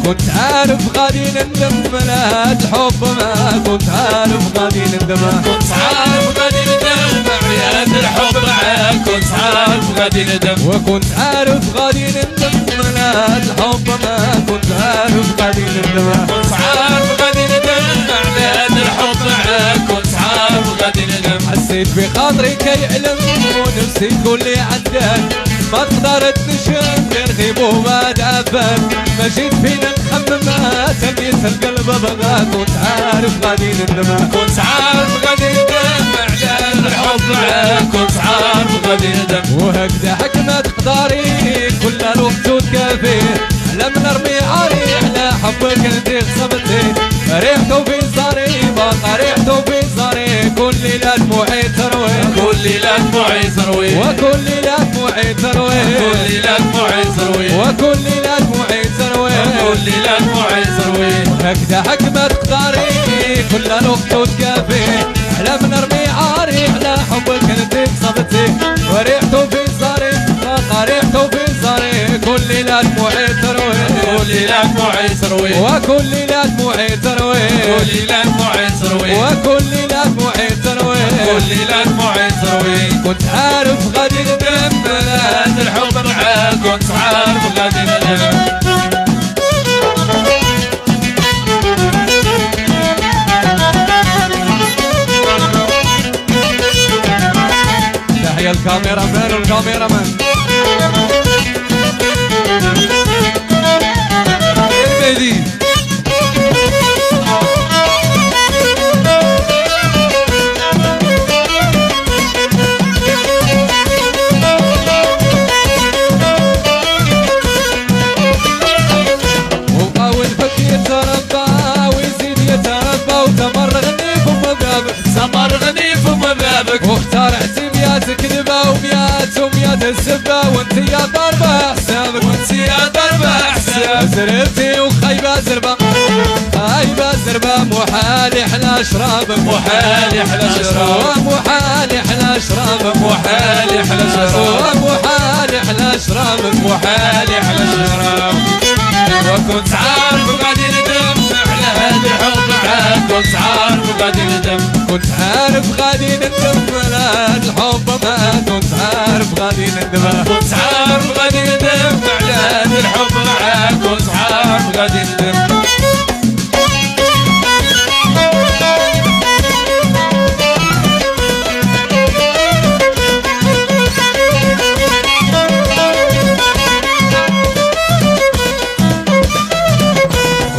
كنت عارف غادي نندم لا الحب ما كنت عارف غادي ندم كنت عارف غادي ندم عياد الحب معاك كنت عارف غادي ندم وكنت عارف غادي نندم لا الحب ما كنت عارف غادي ندم كنت عارف غادي ندم عياد الحب معاك كنت عارف غادي ندم حسيت بخاطري كيعلم ونفسي تقول لي عندك ما تقدر تنشم غير غيب وبعد عفاك ما جيت فينا نخمم تميت القلب بغاك كنت عارف غادي نندم كنت عارف غادي ندم عياد الحب معاك كنت عارف غادي ندم وهكذا حكمت قداري كل الوقت وتكافي على من ارمي عاري على حبك انت خصبتي ريحته في صاري باقا ريحته في صاري كل ليلة دموعي تروي كل ليلة دموعي تروي وكل ليلة دموعي تروي كل ليلة دموعي تروي وكل ليلة دموعي تروي كل ليلة دموعي تروي هكذا حكمت قداري كل الوقت وتكافي على من ارمي عاري على حبك انت خصبتي وريحته في صاري باقا ريحته في صاري كل ليلة دموعي تروي كل ليلة دموعي تروي وكل ليلة دموعي تروي كل ليلة دموعي تروي وكل ليلة دموعي تروي كل ليلة دموعي تروي كنت عارف غادي ندم بلاد الحب معاك كنت عارف غادي ندم تحية الكاميرا مان والكاميرا مان المهدي وقاول فك يتربى ويزيد يتربى وتمرغني فم بابك تمرغني فم بابك واختار اعتميات كذبة وميات وميات السبة وانت يا ضربة حسابك وانت يا ضربة حساب زربتي وخايبة زربة خايبة زربة محال يحلى شرابك محال يحلى شرابك محال يحلى شرابك محال يحلى شرابك محال يحلى شرابك محال يحلى شرابك وكنت عارف غادي ندم على هذا الحب معاك كنت عارف غادي ندم كنت عارف غادي ندم على الحب ما كنت عارف غادي ندم كنت عارف غادي ندم على هذا الحب معاك كنت عارف غادي ندم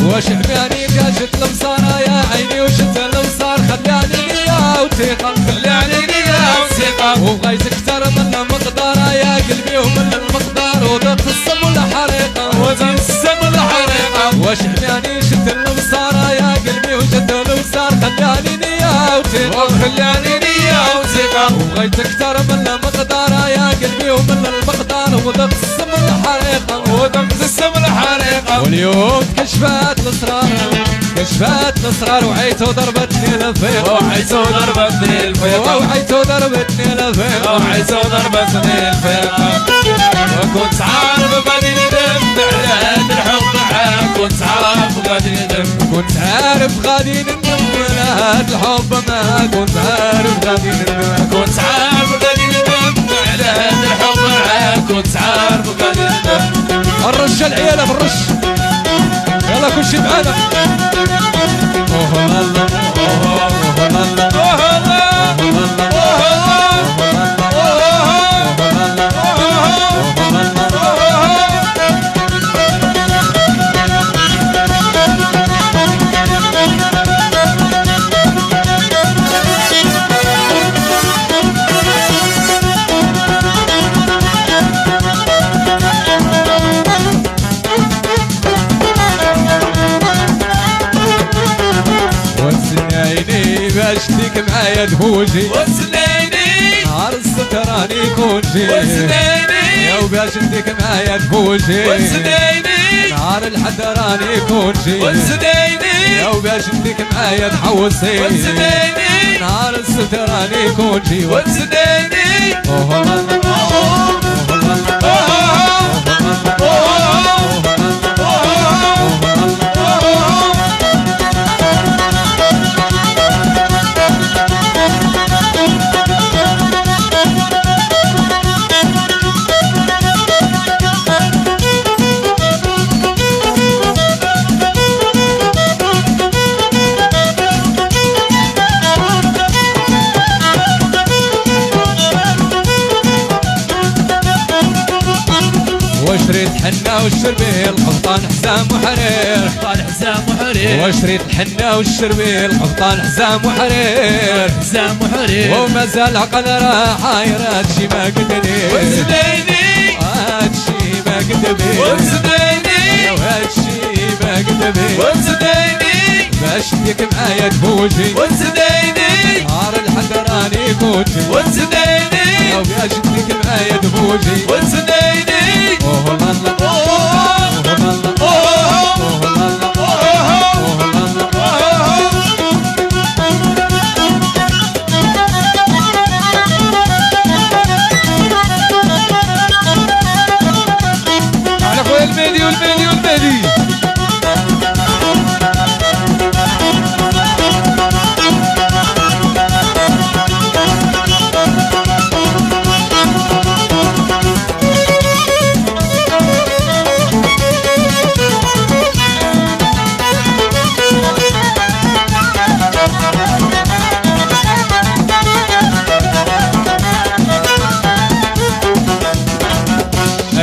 وشحباني قاشت المصارى يا عيني وشت المصار خلاني ليا وثيقة خلاني ليا وثيقة وبغيت اكثر من المقدار يا قلبي ومن المقدار وضغط السم الحريقة وضغط السم الحريقة وشحباني شت المصارى يا قلبي وشت المصار خلاني ليا وثيقة خلاني ليا وثيقة وبغيت اكثر من المقدار يا قلبي ومن المقدار وضغط السم الحريقة وضغط السم الحريقة واليوم كشفت الاسرار كشفت الاسرار وعيت وضربتني الفيقة وعيت وضربتني الفيقة وعيت وضربتني الفيقة وعيت وضربتني الفيقة وكنت عارف غادي ندم على هذا الحب معاك كنت عارف غادي ندم كنت عارف غادي ندم على هذا الحب ما كنت عارف غادي ندم كنت عارف غادي ندم على هذا الحب معاك كنت عارف غادي ندم الرش العيالة بالرش يلا كل شي معانا اوه لالا اوه لالا اوه لالا باشتيك معايا دهوجي وسنيني نهار السكراني كونجي وسنيني يا وباش نديك معايا دهوجي وسنيني نهار الحدراني كونجي وسنيني يا وباش نديك معايا تحوسي وسنيني نهار السكراني كونجي وسنيني اوه لالا اوه لالا اوه لالا الحنة والشربيل قبطان حزام وحرير قبطان حزام وحرير وشريط الحنة والشربيل قبطان حزام وحرير حزام وحرير وما زال عقل راح عاير هادشي ما قدني وزديني هادشي ما قدني وزديني وهادشي ما قدني وزديني باش ديك معايا تفوجي وزديني نهار الحضراني كوتشي وزديني باش ديك معايا تفوجي وزديني اوه لا لا